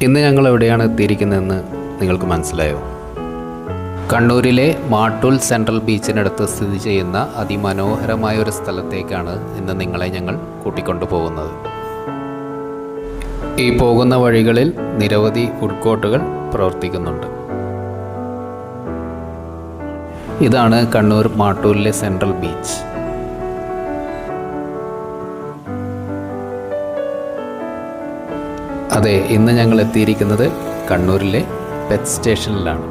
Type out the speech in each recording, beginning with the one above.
ഇന്ന് ഞങ്ങൾ എവിടെയാണ് എത്തിയിരിക്കുന്നതെന്ന് നിങ്ങൾക്ക് മനസ്സിലായോ? കണ്ണൂരിലെ മാട്ടൂൽ സെൻട്രൽ ബീച്ചിനടുത്ത് സ്ഥിതി ചെയ്യുന്ന അതിമനോഹരമായ ഒരു സ്ഥലത്തേക്കാണ് ഇന്ന് നിങ്ങളെ ഞങ്ങൾ കൂട്ടിക്കൊണ്ടു പോകുന്നത്. ഈ പോകുന്ന വഴികളിൽ നിരവധി ഫുഡ് കോർട്ടുകൾ പ്രവർത്തിക്കുന്നുണ്ട്. ഇതാണ് കണ്ണൂർ മാട്ടൂലിലെ സെൻട്രൽ ബീച്ച്. അതെ, ഇന്ന് ഞങ്ങൾ എത്തിയിരിക്കുന്നത് കണ്ണൂരിലെ പെറ്റ് സ്റ്റേഷനിലാണ്.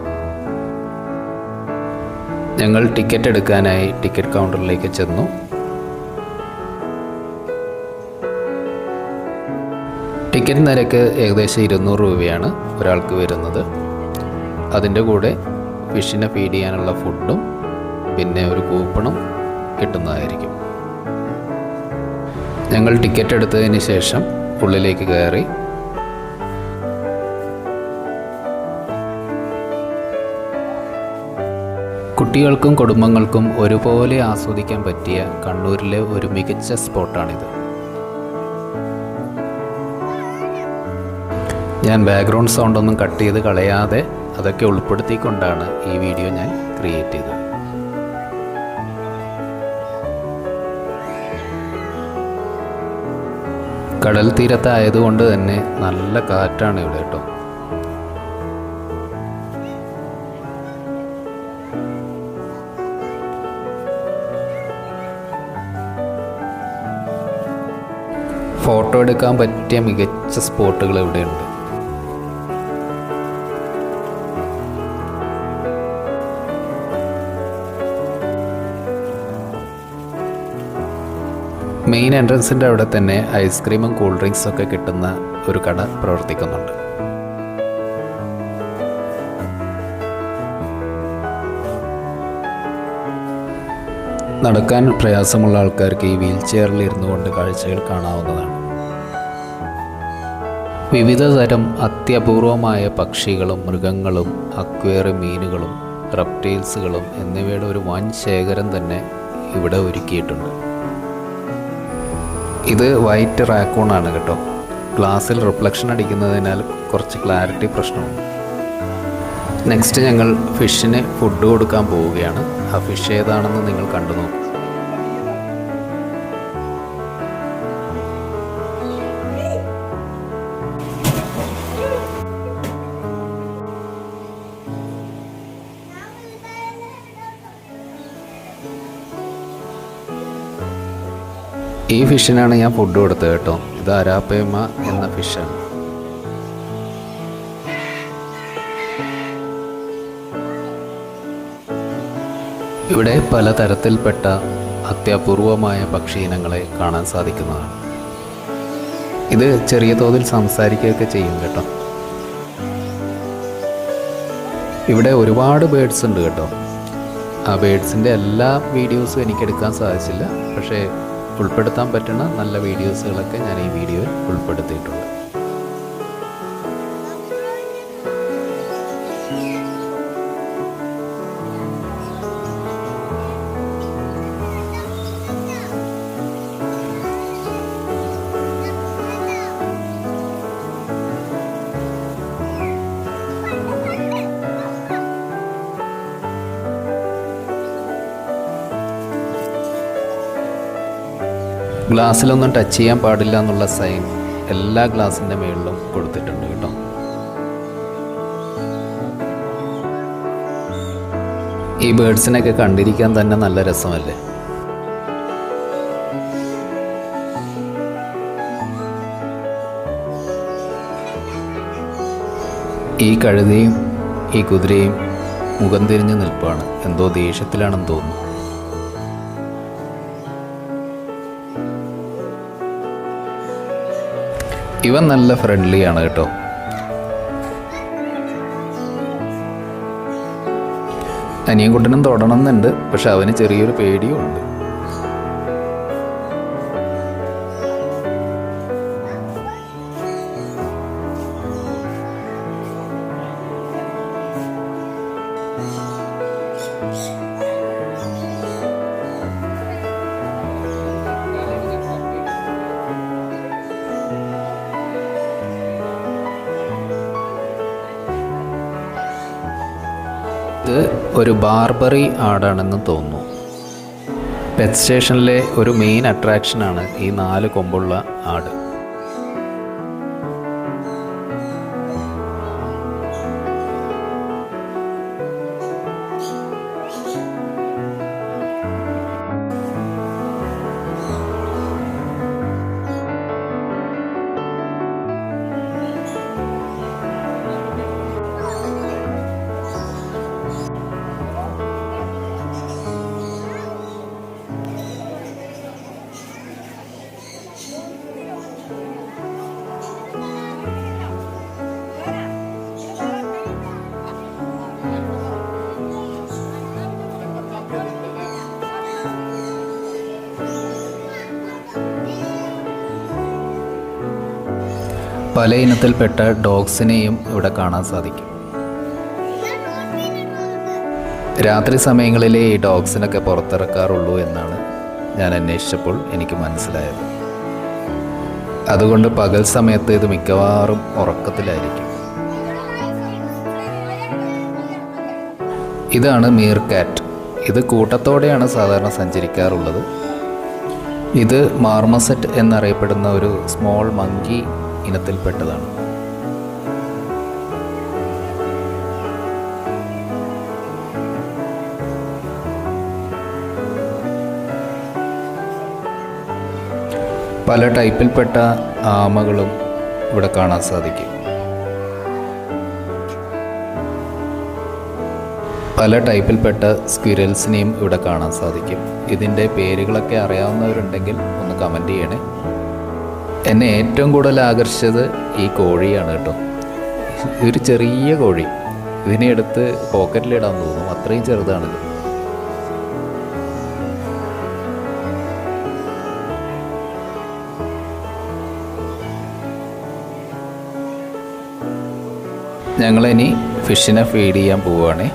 ഞങ്ങൾ ടിക്കറ്റ് എടുക്കാനായി ടിക്കറ്റ് കൗണ്ടറിലേക്ക് ചെന്നു. ടിക്കറ്റ് നിരക്ക് ഏകദേശം 200 രൂപയാണ് ഒരാൾക്ക് വരുന്നത്. അതിൻ്റെ കൂടെ ഫിഷിനെ ഫീഡ് ചെയ്യാനുള്ള ഫുഡും പിന്നെ ഒരു കൂപ്പണും കിട്ടുന്നതായിരിക്കും. ഞങ്ങൾ ടിക്കറ്റ് എടുത്തതിന് ശേഷം ഉള്ളിലേക്ക് കയറി. കുട്ടികൾക്കും കുടുംബങ്ങൾക്കും ഒരുപോലെ ആസ്വദിക്കാൻ പറ്റിയ കണ്ണൂരിലെ ഒരു മികച്ച സ്പോട്ടാണിത്. ഞാൻ ബാക്ക്ഗ്രൗണ്ട് സൗണ്ടൊന്നും കട്ട് ചെയ്ത് കളയാതെ അതൊക്കെ ഉൾപ്പെടുത്തിക്കൊണ്ടാണ് ഈ വീഡിയോ ഞാൻ ക്രിയേറ്റ് ചെയ്തത്. കടൽ തീരത്തായതുകൊണ്ട് തന്നെ നല്ല കാറ്റാണ് ഇവിടെ കേട്ടോ. ഫോട്ടോ എടുക്കാൻ പറ്റിയ മികച്ച സ്പോട്ടുകൾ ഇവിടെയുണ്ട്. മെയിൻ എൻട്രൻസിൻ്റെ അവിടെ തന്നെ ഐസ്ക്രീമും കൂൾ ഡ്രിങ്ക്സും ഒക്കെ കിട്ടുന്ന ഒരു കട പ്രവർത്തിക്കുന്നുണ്ട്. നടക്കാൻ പ്രയാസമുള്ള ആൾക്കാർക്ക് ഈ വീൽ ചെയറിൽ ഇരുന്നു കൊണ്ട് കാഴ്ചകൾ കാണാവുന്നതാണ്. വിവിധ തരം അത്യപൂർവമായ പക്ഷികളും മൃഗങ്ങളും അക്വേറിയം മീനുകളും റെപ്റ്റൈൽസുകളും എന്നിവയുടെ ഒരു വൻ ശേഖരം തന്നെ ഇവിടെ ഒരുക്കിയിട്ടുണ്ട്. ഇത് വൈറ്റ് റാക്കൂണാണ് കേട്ടോ. ഗ്ലാസ്സിൽ റിഫ്ലക്ഷൻ അടിക്കുന്നതിനാൽ കുറച്ച് ക്ലാരിറ്റി പ്രശ്നമുണ്ട്. നെക്സ്റ്റ് ഞങ്ങൾ ഫിഷിന് ഫുഡ് കൊടുക്കാൻ പോവുകയാണ്. ആ ഫിഷ് ഏതാണെന്ന് നിങ്ങൾ കണ്ടു നോക്കും. ഈ ഫിഷിനാണ് ഞാൻ ഫുഡ് കൊടുത്തത് കേട്ടോ. ഇത് അരാപ്പേമ എന്ന ഫിഷാണ്. ഇവിടെ പലതരത്തിൽപ്പെട്ട അത്യപൂർവമായ പക്ഷി ഇനങ്ങളെ കാണാൻ സാധിക്കുന്നതാണ്. ഇത് ചെറിയ തോതിൽ സംസാരിക്കുകയൊക്കെ ചെയ്യും കേട്ടോ. ഇവിടെ ഒരുപാട് ബേഡ്സ് ഉണ്ട് കേട്ടോ. ആ ബേഡ്സിൻ്റെ എല്ലാ വീഡിയോസും എനിക്കെടുക്കാൻ സാധിച്ചില്ല. പക്ഷേ ഉൾപ്പെടുത്താൻ പറ്റുന്ന നല്ല വീഡിയോസുകളൊക്കെ ഞാൻ ഈ വീഡിയോയിൽ ഉൾപ്പെടുത്തിയിട്ടുണ്ട്. ഗ്ലാസ്സിലൊന്നും ടച്ച് ചെയ്യാൻ പാടില്ല എന്നുള്ള സൈൻ എല്ലാ ഗ്ലാസിൻ്റെ മുകളിലും കൊടുത്തിട്ടുണ്ട് കേട്ടോ. ഈ ബേഡ്സിനൊക്കെ കണ്ടിരിക്കാൻ തന്നെ നല്ല രസമല്ലേ. ഈ കഴുതയും ഈ കുതിരയും മുഖം തിരിഞ്ഞ് നിൽപ്പാണ്. എന്തോ ദേഷ്യത്തിലാണെന്ന് തോന്നുന്നു. ഇവൻ നല്ല ഫ്രണ്ട്ലിയാണ് കേട്ടോ. അനിയൻകുട്ടനും തൊടണമെന്നുണ്ട്, പക്ഷെ അവന് ചെറിയൊരു പേടിയും ഉണ്ട്. ഇത് ഒരു ബാർബറി ആടാണെന്ന് തോന്നുന്നു. പെറ്റ് സ്റ്റേഷനിലെ ഒരു മെയിൻ അട്രാക്ഷനാണ് ഈ 4 കൊമ്പുള്ള ആട്. പല ഇനത്തിൽപ്പെട്ട ഡോഗ്സിനെയും ഇവിടെ കാണാൻ സാധിക്കും. രാത്രി സമയങ്ങളിലെ ഈ ഡോഗ്സിനൊക്കെ പുറത്തിറക്കാറുള്ളൂ എന്നാണ് ഞാൻ അന്വേഷിച്ചപ്പോൾ എനിക്ക് മനസ്സിലായത്. അതുകൊണ്ട് പകൽ സമയത്ത് ഇത് മിക്കവാറും ഉറക്കത്തിലായിരിക്കും. ഇതാണ് മീർ കാറ്റ്. ഇത് കൂട്ടത്തോടെയാണ് സാധാരണ സഞ്ചരിക്കാറുള്ളത്. ഇത് മാർമസെറ്റ് എന്നറിയപ്പെടുന്ന ഒരു സ്മോൾ മങ്കി ഇനത്തിൽപ്പെട്ടതാണ്. പല ടൈപ്പിൽപ്പെട്ട ആമകളും ഇവിടെ കാണാൻ സാധിക്കും. പല ടൈപ്പിൽപ്പെട്ട സ്ക്വിരൽസിനെയും ഇവിടെ കാണാൻ സാധിക്കും. ഇതിൻ്റെ പേരുകളൊക്കെ അറിയാവുന്നവരുണ്ടെങ്കിൽ ഒന്ന് കമൻറ്റ് ചെയ്യണേ. എന്നെ ഏറ്റവും കൂടുതൽ ആകർഷിച്ചത് ഈ കോഴിയാണ് കേട്ടോ. ഒരു ചെറിയ കോഴി. ഇതിനെ എടുത്ത് പോക്കറ്റിലിടാൻ തോന്നും, അത്രയും ചെറുതാണിത്. ഞങ്ങളിനി ഫിഷിനെ ഫീഡ് ചെയ്യാൻ പോവുകയാണേ.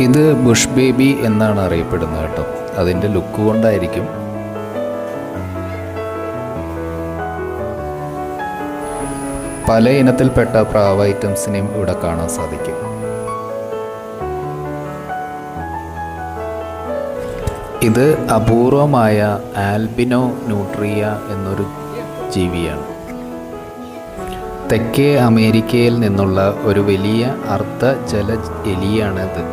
ഇത് ബുഷ് ബേബി എന്നാണ് അറിയപ്പെടുന്നത് കേട്ടോ. അതിൻ്റെ ലുക്ക് കൊണ്ടായിരിക്കും. പല ഇനത്തിൽപ്പെട്ട പ്രാവ് ഐറ്റംസിനെയും ഇവിടെ കാണാൻ സാധിക്കും. ഇത് അപൂർവമായ ആൽബിനോ ന്യൂട്രിയ എന്നൊരു ജീവിയാണ്. തെക്കേ അമേരിക്കയിൽ നിന്നുള്ള ഒരു വലിയ അർദ്ധ ജല എലിയാണിത്.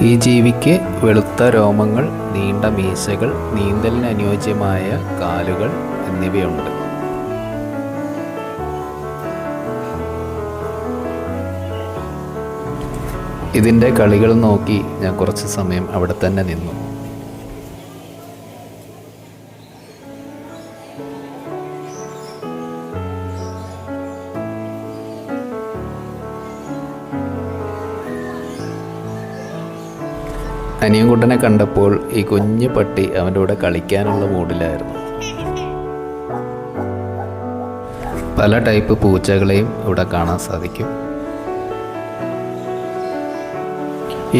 ഈ ജീവിക്ക് വെളുത്ത രോമങ്ങൾ, നീണ്ട മീശകൾ, നീന്തലിന് അനുയോജ്യമായ കാലുകൾ എന്നിവയുണ്ട്. ഇതിൻ്റെ കളികൾ നോക്കി ഞാൻ കുറച്ച് സമയം അവിടെ തന്നെ നിന്നു. അനിയൻകുട്ടനെ കണ്ടപ്പോൾ ഈ കുഞ്ഞു പട്ടി അവൻ്റെ കൂടെ കളിക്കാനുള്ള മൂഡിലായിരുന്നു. പല ടൈപ്പ് പൂച്ചകളെയും ഇവിടെ കാണാൻ സാധിക്കും.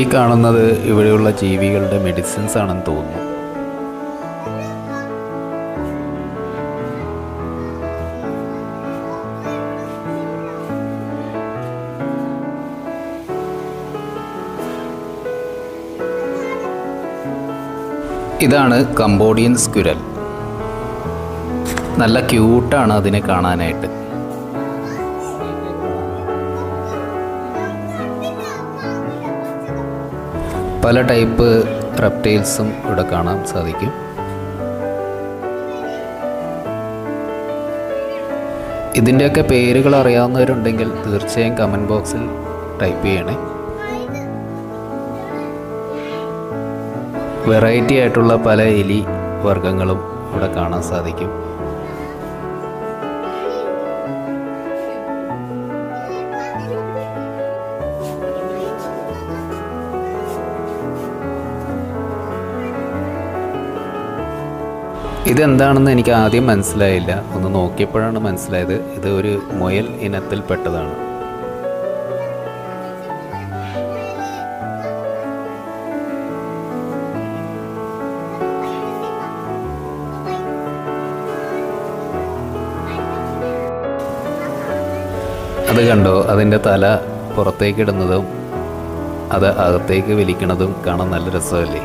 ഈ കാണുന്നത് ഇവിടെയുള്ള ജീവികളുടെ മെഡിസിൻസ് ആണെന്ന് തോന്നുന്നു. ഇതാണ് കംബോഡിയൻ സ്ക്വിരൽ. നല്ല ക്യൂട്ടാണ് അതിനെ കാണാനായിട്ട്. പല ടൈപ്പ് റെപ്റ്റൈൽസും ഇവിടെ കാണാൻ സാധിക്കും. ഇതിൻ്റെയൊക്കെ പേരുകൾ അറിയാവുന്നവരുണ്ടെങ്കിൽ തീർച്ചയായും കമൻറ്റ് ബോക്സിൽ ടൈപ്പ് ചെയ്യണേ. വെറൈറ്റി ആയിട്ടുള്ള പല എലി വർഗ്ഗങ്ങളും ഇവിടെ കാണാൻ സാധിക്കും. ഇതെന്താണെന്ന് എനിക്ക് ആദ്യം മനസ്സിലായില്ല. ഒന്ന് നോക്കിയപ്പോഴാണ് മനസ്സിലായത് ഇത് ഒരു മുയൽ ഇനത്തിൽപ്പെട്ടതാണ്. അത് കണ്ടോ, അതിൻ്റെ തല പുറത്തേക്ക് ഇടുന്നതും അത് അകത്തേക്ക് വലിക്കുന്നതും കാണാൻ നല്ല രസമല്ലേ.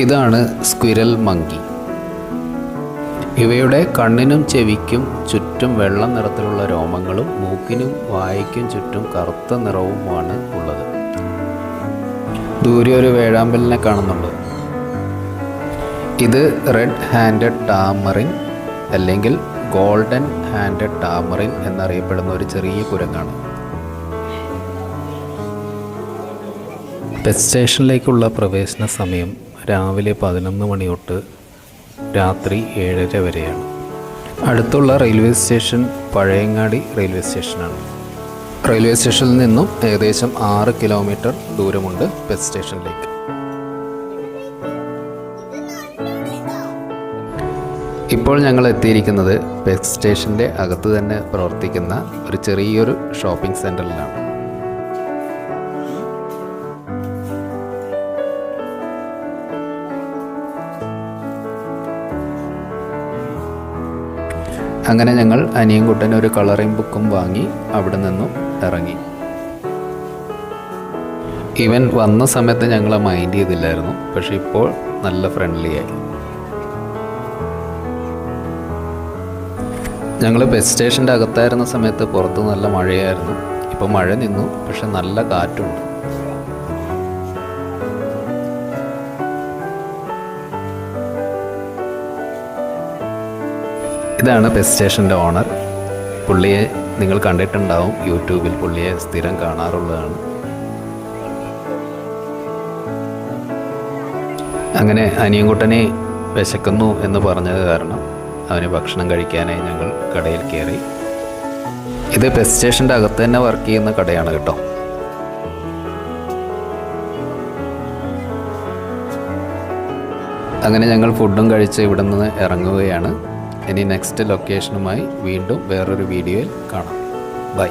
ഇതാണ് സ്ക്വിരൽ മങ്കി. ഇവയുടെ കണ്ണിനും ചെവിക്കും ചുറ്റും വെള്ള നിറത്തിലുള്ള രോമങ്ങളും മൂക്കിനും വായ്ക്കും ചുറ്റും കറുത്ത നിറവുമാണ് ഉള്ളത്. ദൂരെ ഒരു വേഴാമ്പലിനെ കാണുന്നുണ്ട്. ഇത് റെഡ് ഹാൻഡഡ് ടാമറിൻ അല്ലെങ്കിൽ ഗോൾഡൻ ഹാൻഡഡ് ടാമറിൻ എന്നറിയപ്പെടുന്ന ഒരു ചെറിയ കുരങ്ങാണ്. പെറ്റ് സ്റ്റേഷനിലേക്കുള്ള പ്രവേശന സമയം രാവിലെ 11 മണി തൊട്ട് രാത്രി 7:30 വരെയാണ്. അടുത്തുള്ള റെയിൽവേ സ്റ്റേഷൻ പഴയങ്ങാടി റെയിൽവേ സ്റ്റേഷനാണ്. റെയിൽവേ സ്റ്റേഷനിൽ നിന്നും ഏകദേശം 6 കിലോമീറ്റർ ദൂരമുണ്ട് പെറ്റ് സ്റ്റേഷനിലേക്ക്. ഇപ്പോൾ ഞങ്ങൾ എത്തിയിരിക്കുന്നത് പെറ്റ് സ്റ്റേഷൻ്റെ അകത്ത് തന്നെ പ്രവർത്തിക്കുന്ന ഒരു ചെറിയൊരു ഷോപ്പിംഗ് സെൻറ്ററിലാണ്. അങ്ങനെ ഞങ്ങൾ അനിയൻകുട്ടൻ ഒരു കളറിംഗ് ബുക്കും വാങ്ങി അവിടെ നിന്നും ഇറങ്ങി. ഇവൻ വന്ന സമയത്ത് ഞങ്ങളെ മൈൻഡ് ചെയ്തില്ലായിരുന്നു, പക്ഷെ ഇപ്പോൾ നല്ല ഫ്രണ്ട്ലി ആയി. ഞങ്ങൾ ബസ് സ്റ്റേഷൻ്റെ അകത്തായിരുന്ന സമയത്ത് പുറത്ത് നല്ല മഴയായിരുന്നു. ഇപ്പോൾ മഴ നിന്നു, പക്ഷെ നല്ല കാറ്റുണ്ട്. ഇതാണ് ബസ് സ്റ്റേഷൻ്റെ ഓണർ. പുള്ളിയെ നിങ്ങൾ കണ്ടിട്ടുണ്ടാവും, യൂട്യൂബിൽ പുള്ളിയെ സ്ഥിരം കാണാറുള്ളതാണ്. അങ്ങനെ അനിയൻകുട്ടനെ വിശക്കുന്നു എന്ന് പറഞ്ഞത് കാരണം അവന് ഭക്ഷണം കഴിക്കാനായി ഞങ്ങൾ കടയിൽ കയറി. ഇത് ബസ് സ്റ്റേഷൻ്റെ അകത്ത് തന്നെ വർക്ക് ചെയ്യുന്ന കടയാണ് കേട്ടോ. അങ്ങനെ ഞങ്ങൾ ഫുഡും കഴിച്ച് ഇവിടെ നിന്ന് ഇറങ്ങുകയാണ്. ഇനി നെക്സ്റ്റ് ലൊക്കേഷനുമായി വീണ്ടും വേറൊരു വീഡിയോയിൽ കാണാം. ബൈ.